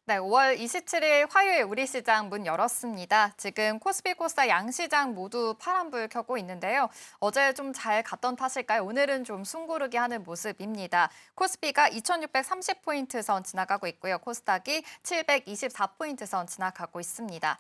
네, 5월 27일 화요일 우리 시장 문 열었습니다. 지금 코스피, 코스닥 양시장 모두 파란불 켜고 있는데요. 어제 좀 잘 갔던 탓일까요? 오늘은 좀 숨고르기 하는 모습입니다. 코스피가 2630포인트 선 지나가고 있고요. 코스닥이 724포인트 선 지나가고 있습니다.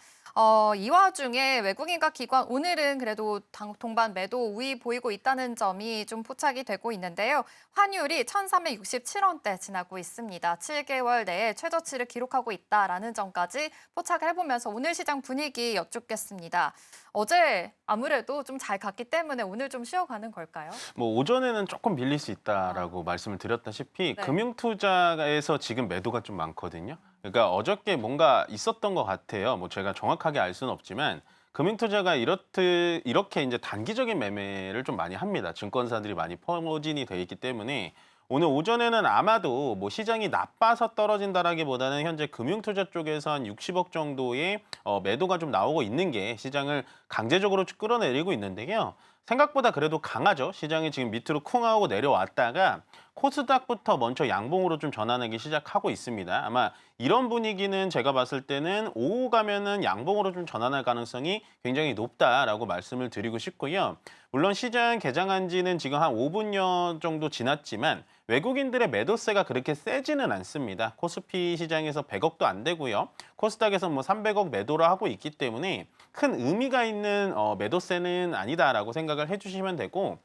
이 와중에 외국인과 기관 오늘은 그래도 동반 매도 우위 보이고 있다는 점이 좀 포착이 되고 있는데요. 환율이 1367원대 지나고 있습니다. 7개월 내에 최저치를 기록하고 있다라는 점까지 포착을 해보면서 오늘 시장 분위기 여쭙겠습니다. 어제 아무래도 좀 잘 갔기 때문에 오늘 좀 쉬어가는 걸까요? 뭐 오전에는 조금 밀릴 수 있다라고 말씀을 드렸다시피 네. 금융투자에서 지금 매도가 좀 많거든요. 그러니까 어저께 뭔가 있었던 것 같아요. 뭐 제가 정확하게 알 수는 없지만 금융투자가 이렇게 이제 단기적인 매매를 좀 많이 합니다. 증권사들이 많이 포진이 돼 있기 때문에 오늘 오전에는 아마도 뭐 시장이 나빠서 떨어진다라기보다는 현재 금융투자 쪽에서 한 60억 정도의 매도가 좀 나오고 있는 게 시장을 강제적으로 끌어내리고 있는데요. 생각보다 그래도 강하죠. 시장이 지금 밑으로 쿵 하고 내려왔다가 코스닥부터 먼저 양봉으로 좀 전환하기 시작하고 있습니다. 아마 이런 분위기는 제가 봤을 때는 오후 가면은 양봉으로 좀 전환할 가능성이 굉장히 높다라고 말씀을 드리고 싶고요. 물론 시장 개장한 지는 지금 한 5분여 정도 지났지만 외국인들의 매도세가 그렇게 세지는 않습니다. 코스피 시장에서 100억도 안 되고요. 코스닥에서 뭐 300억 매도를 하고 있기 때문에 큰 의미가 있는 매도세는 아니다라고 생각을 해주시면 되고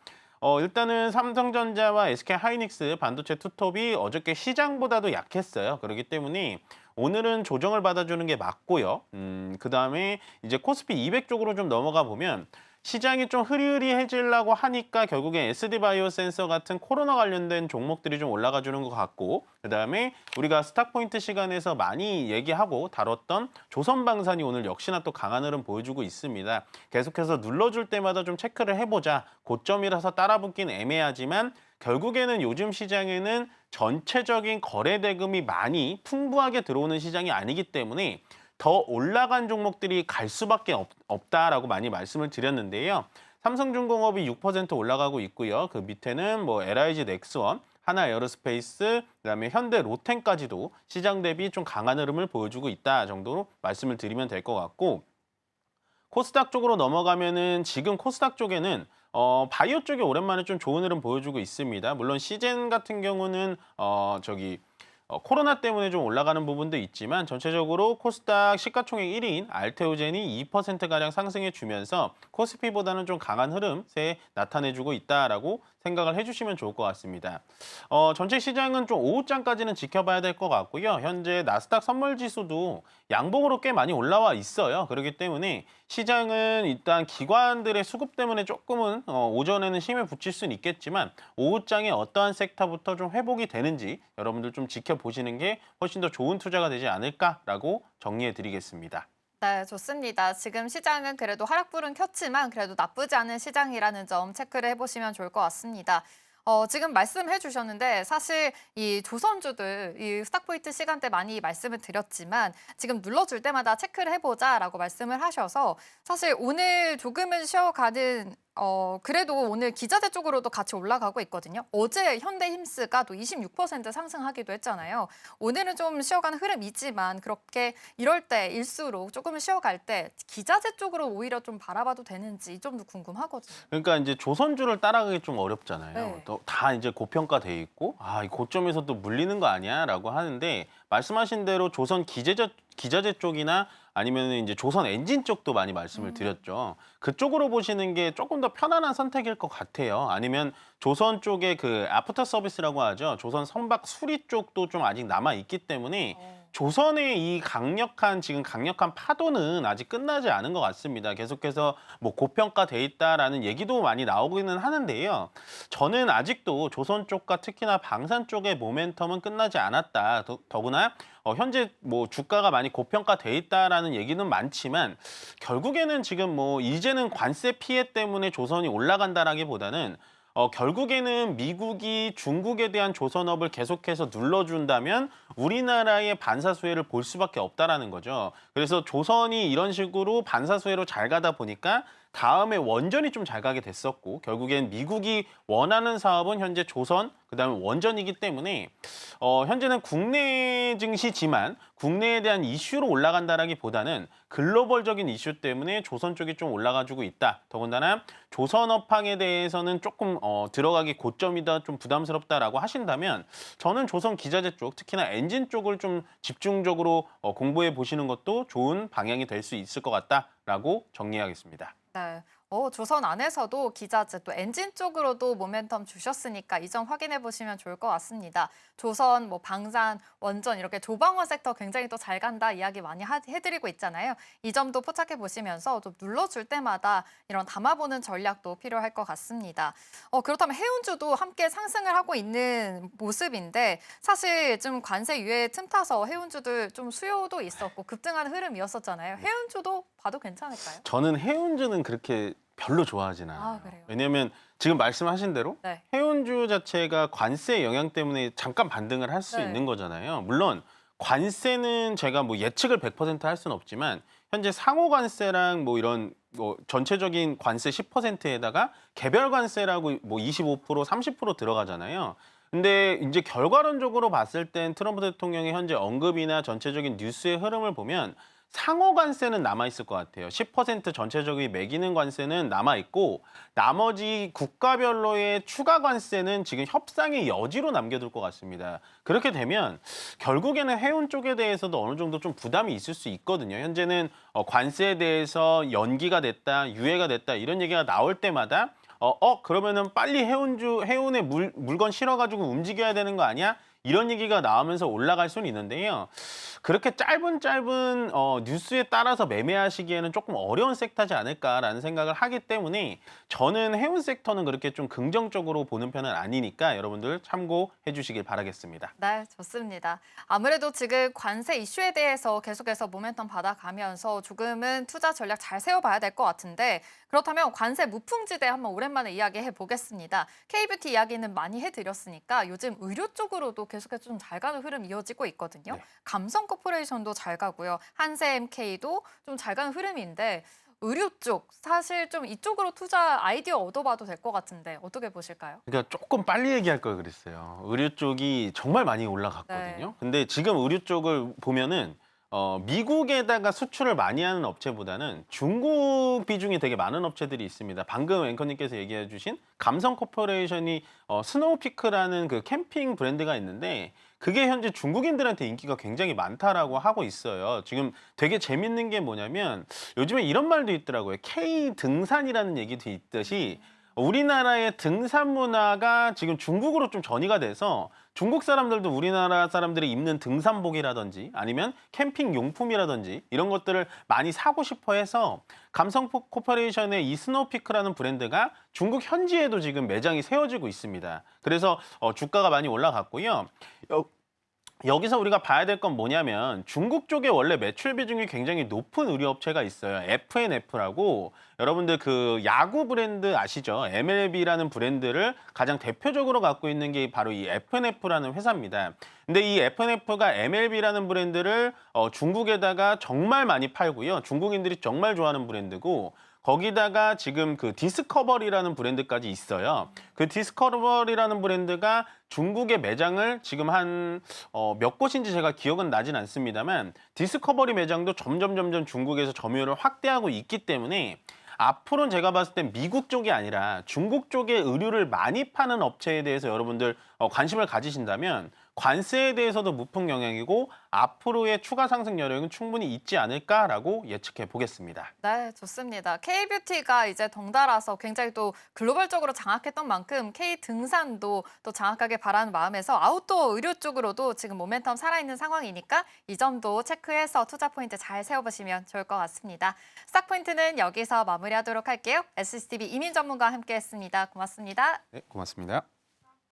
일단은 삼성전자와 SK하이닉스 반도체 투톱이 어저께 시장보다도 약했어요. 그렇기 때문에 오늘은 조정을 받아주는 게 맞고요. 그다음에 이제 코스피 200 쪽으로 좀 넘어가 보면 시장이 좀 흐리흐리해지려고 하니까 결국엔 SD바이오 센서 같은 코로나 관련된 종목들이 좀 올라가 주는 것 같고 그다음에 우리가 스탁포인트 시간에서 많이 얘기하고 다뤘던 조선방산이 오늘 역시나 또 강한 흐름 보여주고 있습니다. 계속해서 눌러줄 때마다 좀 체크를 해보자. 고점이라서 따라붙긴 애매하지만 결국에는 요즘 시장에는 전체적인 거래 대금이 많이 풍부하게 들어오는 시장이 아니기 때문에 더 올라간 종목들이 갈 수밖에 없다라고 많이 말씀을 드렸는데요. 삼성중공업이 6% 올라가고 있고요. 그 밑에는 뭐 LIG 넥스원, 하나에어로스페이스, 그다음에 현대 로텐까지도 시장 대비 좀 강한 흐름을 보여주고 있다 정도로 말씀을 드리면 될 것 같고 코스닥 쪽으로 넘어가면은 지금 코스닥 쪽에는 바이오 쪽이 오랜만에 좀 좋은 흐름 보여주고 있습니다. 물론 시젠 같은 경우는 코로나 때문에 좀 올라가는 부분도 있지만 전체적으로 코스닥 시가총액 1위인 알테오젠이 2%가량 상승해 주면서 코스피보다는 좀 강한 흐름세 나타내주고 있다라고 생각을 해주시면 좋을 것 같습니다. 전체 시장은 좀 오후장까지는 지켜봐야 될 것 같고요. 현재 나스닥 선물지수도 양봉으로 꽤 많이 올라와 있어요. 그렇기 때문에 시장은 일단 기관들의 수급 때문에 조금은 오전에는 힘을 붙일 수는 있겠지만 오후장에 어떠한 섹터부터 좀 회복이 되는지 여러분들 좀 지켜보시는 게 훨씬 더 좋은 투자가 되지 않을까라고 정리해 드리겠습니다. 네, 좋습니다. 지금 시장은 그래도 하락불은 켰지만 그래도 나쁘지 않은 시장이라는 점 체크를 해보시면 좋을 것 같습니다. 지금 말씀해 주셨는데 사실 이 조선주들 이 스탁포인트 시간대 많이 말씀을 드렸지만 지금 눌러줄 때마다 체크를 해보자라고 말씀을 하셔서 사실 오늘 조금은 쉬어가는 그래도 오늘 기자재 쪽으로도 같이 올라가고 있거든요. 어제 현대힘스가 또 26% 상승하기도 했잖아요. 오늘은 좀 쉬어가는 흐름이지만 그렇게 이럴 때일수록 조금 쉬어갈 때 기자재 쪽으로 오히려 좀 바라봐도 되는지 이 점도 궁금하거든요. 그러니까 이제 조선주를 따라가기 좀 어렵잖아요. 네. 또 다 이제 고평가돼 있고 이 고점에서 또 물리는 거 아니야라고 하는데 말씀하신 대로 조선 기자재 쪽이나 아니면 이제 조선 엔진 쪽도 많이 말씀을 드렸죠. 그쪽으로 보시는 게 조금 더 편안한 선택일 것 같아요. 아니면 조선 쪽에 그 애프터 서비스라고 하죠. 조선 선박 수리 쪽도 좀 아직 남아 있기 때문에 조선의 이 지금 강력한 파도는 아직 끝나지 않은 것 같습니다. 계속해서 뭐 고평가돼 있다라는 얘기도 많이 나오기는 하는데요. 저는 아직도 조선 쪽과 특히나 방산 쪽의 모멘텀은 끝나지 않았다. 더구나 현재 뭐 주가가 많이 고평가돼 있다라는 얘기는 많지만 결국에는 지금 뭐 이제는 관세 피해 때문에 조선이 올라간다라기보다는 결국에는 미국이 중국에 대한 조선업을 계속해서 눌러준다면 우리나라의 반사수혜를 볼 수밖에 없다라는 거죠. 그래서 조선이 이런 식으로 반사수혜로 잘 가다 보니까 다음에 원전이 좀 잘 가게 됐었고 결국엔 미국이 원하는 사업은 현재 조선 그다음에 원전이기 때문에 현재는 국내 증시지만 국내에 대한 이슈로 올라간다라기보다는 글로벌적인 이슈 때문에 조선 쪽이 좀 올라가지고 있다. 더군다나 조선업황에 대해서는 조금 들어가기 고점이다, 좀 부담스럽다라고 하신다면 저는 조선 기자재 쪽, 특히나 엔진 쪽을 좀 집중적으로 공부해 보시는 것도 좋은 방향이 될 수 있을 것 같다라고 정리하겠습니다. 네. 조선 안에서도 기자재 또 엔진 쪽으로도 모멘텀 주셨으니까 이 점 확인해 보시면 좋을 것 같습니다. 조선, 뭐 방산, 원전 이렇게 조방원 섹터 굉장히 또 잘 간다 이야기 많이 해드리고 있잖아요. 이 점도 포착해 보시면서 좀 눌러줄 때마다 이런 담아보는 전략도 필요할 것 같습니다. 그렇다면 해운주도 함께 상승을 하고 있는 모습인데 사실 좀 관세 유예 틈타서 해운주들 좀 수요도 있었고 급등하는 흐름이었었잖아요. 해운주도 봐도 괜찮을까요? 저는 해운주는 그렇게 별로 좋아하진 않아요. 아, 그래요? 왜냐하면 지금 말씀하신 대로 네. 해운주 자체가 관세 영향 때문에 잠깐 반등을 할 수 네. 있는 거잖아요. 물론 관세는 제가 뭐 예측을 100% 할 수는 없지만 현재 상호 관세랑 뭐 이런 뭐 전체적인 관세 10%에다가 개별 관세라고 뭐 25%, 30% 들어가잖아요. 근데 이제 결과론적으로 봤을 땐 트럼프 대통령의 현재 언급이나 전체적인 뉴스의 흐름을 보면 상호 관세는 남아있을 것 같아요. 10% 전체적인 매기는 관세는 남아있고 나머지 국가별로의 추가 관세는 지금 협상의 여지로 남겨둘 것 같습니다. 그렇게 되면 결국에는 해운 쪽에 대해서도 어느 정도 좀 부담이 있을 수 있거든요. 현재는 관세에 대해서 연기가 됐다, 유예가 됐다 이런 얘기가 나올 때마다 그러면은 빨리 해운에 물건 실어가지고 움직여야 되는 거 아니야? 이런 얘기가 나오면서 올라갈 수는 있는데요. 그렇게 짧은 뉴스에 따라서 매매하시기에는 조금 어려운 섹터지 않을까라는 생각을 하기 때문에 저는 해운 섹터는 그렇게 좀 긍정적으로 보는 편은 아니니까 여러분들 참고해 주시길 바라겠습니다. 네, 좋습니다. 아무래도 지금 관세 이슈에 대해서 계속해서 모멘텀 받아가면서 조금은 투자 전략 잘 세워봐야 될 것 같은데 그렇다면 관세 무풍지대 한번 오랜만에 이야기해 보겠습니다. K뷰티 이야기는 많이 해드렸으니까 요즘 의료 쪽으로도 계속해서 좀 잘 가는 흐름 이어지고 있거든요. 네. 감성 코퍼레이션도 잘 가고요. 한세MK도 좀 잘 가는 흐름인데 의료 쪽 사실 좀 이쪽으로 투자 아이디어 얻어봐도 될 것 같은데 어떻게 보실까요? 그러니까 조금 빨리 얘기할 걸 그랬어요. 의료 쪽이 정말 많이 올라갔거든요. 네. 근데 지금 의료 쪽을 보면은 미국에다가 수출을 많이 하는 업체보다는 중국 비중이 되게 많은 업체들이 있습니다. 방금 앵커님께서 얘기해 주신 감성 코퍼레이션이 스노우피크라는 그 캠핑 브랜드가 있는데 그게 현재 중국인들한테 인기가 굉장히 많다라고 하고 있어요. 지금 되게 재밌는 게 뭐냐면 요즘에 이런 말도 있더라고요. K 등산이라는 얘기도 있듯이 우리나라의 등산 문화가 지금 중국으로 좀 전이가 돼서 중국 사람들도 우리나라 사람들이 입는 등산복이라든지 아니면 캠핑 용품이라든지 이런 것들을 많이 사고 싶어 해서 감성 코퍼레이션의 이 스노우피크라는 브랜드가 중국 현지에도 지금 매장이 세워지고 있습니다. 그래서 주가가 많이 올라갔고요. 여기서 우리가 봐야 될 건 뭐냐면 중국 쪽에 원래 매출 비중이 굉장히 높은 의류업체가 있어요. FNF라고 여러분들 그 야구 브랜드 아시죠? MLB라는 브랜드를 가장 대표적으로 갖고 있는 게 바로 이 FNF라는 회사입니다. 근데 이 FNF가 MLB라는 브랜드를 중국에다가 정말 많이 팔고요. 중국인들이 정말 좋아하는 브랜드고 거기다가 지금 그 디스커버리라는 브랜드까지 있어요. 그 디스커버리라는 브랜드가 중국의 매장을 지금 한 몇 곳인지 제가 기억은 나진 않습니다만 디스커버리 매장도 점점 중국에서 점유율을 확대하고 있기 때문에 앞으로는 제가 봤을 땐 미국 쪽이 아니라 중국 쪽에 의류를 많이 파는 업체에 대해서 여러분들 관심을 가지신다면 관세에 대해서도 무풍 영향이고 앞으로의 추가 상승 여력은 충분히 있지 않을까라고 예측해 보겠습니다. 네, 좋습니다. K뷰티가 이제 덩달아서 굉장히 또 글로벌적으로 장악했던 만큼 K등산도 또 장악하길 바라는 마음에서 아웃도어 의료 쪽으로도 지금 모멘텀 살아있는 상황이니까 이 점도 체크해서 투자 포인트 잘 세워보시면 좋을 것 같습니다. 스탁 포인트는 여기서 마무리하도록 할게요. SCTV 이민 전문가와 함께했습니다. 고맙습니다. 네, 고맙습니다.